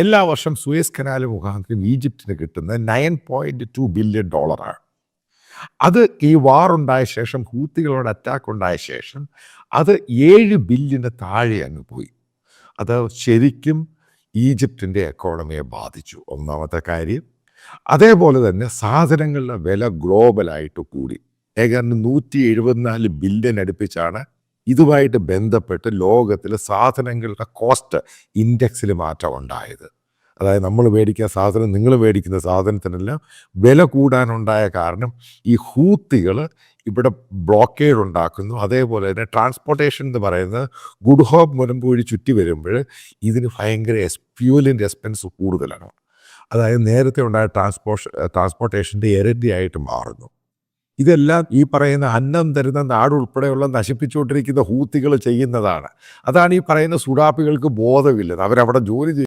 എല്ലാ വർഷം Suez canal മുഖാന്തരം ഈജിപ്തിന് കിട്ടുന്നത് $9.2 ബില്യൺ. അത് ഈ വാർ ഉണ്ടായ ശേഷം, ഹൂത്തികളോട് അറ്റാക്ക് ഉണ്ടായ ശേഷം അത് 7 ബില്യന് താഴെ അങ്ങ് പോയി. അത് ശരിക്കും ഈജിപ്തിൻ്റെ എക്കോണമിയെ ബാധിച്ചു, ഒന്നാമത്തെ കാര്യം. അതേപോലെ തന്നെ സാധനങ്ങളുടെ വില ഗ്ലോബലായിട്ട് കൂടി. ഏതാണ്ട് 174 ബില്യൺ അടുപ്പിച്ചാണ് ഇതുമായിട്ട് ബന്ധപ്പെട്ട് ലോകത്തിൽ സാധനങ്ങളുടെ കോസ്റ്റ് ഇൻഡെക്സിൽ മാറ്റം ഉണ്ടായത്. അതായത് നമ്മൾ മേടിക്കുന്ന സാധനം, നിങ്ങൾ മേടിക്കുന്ന സാധനത്തിനെല്ലാം വില കൂടാനുണ്ടായ കാരണം ഈ ഹൂത്തികൾ ഇവിടെ ബ്ലോക്കേഡ് ഉണ്ടാക്കുന്നു. അതേപോലെ തന്നെ ട്രാൻസ്പോർട്ടേഷൻ എന്ന് പറയുന്നത് ഗുഡ് ഹോപ്പ് മുനമ്പ് ചുറ്റി വരുമ്പോൾ ഇതിന് ഭയങ്കര ഫ്യൂവലിൻ്റെ എക്സ്പെൻസ് കൂടുതലാണ്. അതായത് നേരത്തെ ഉണ്ടായ ട്രാൻസ്പോർട്ടേഷൻ്റെ ഇരട്ടിയായിട്ട് മാറുന്നു. ഇതെല്ലാം ഈ പറയുന്ന അന്നം തരുന്ന നാടുൾപ്പെടെയുള്ള നശിപ്പിച്ചുകൊണ്ടിരിക്കുന്ന ഹൂത്തികൾ ചെയ്യുന്നതാണ്. അതാണ് ഈ പറയുന്ന സുഡാപ്പികൾക്ക് ബോധമില്ലെന്ന്. അവരവിടെ ജോലി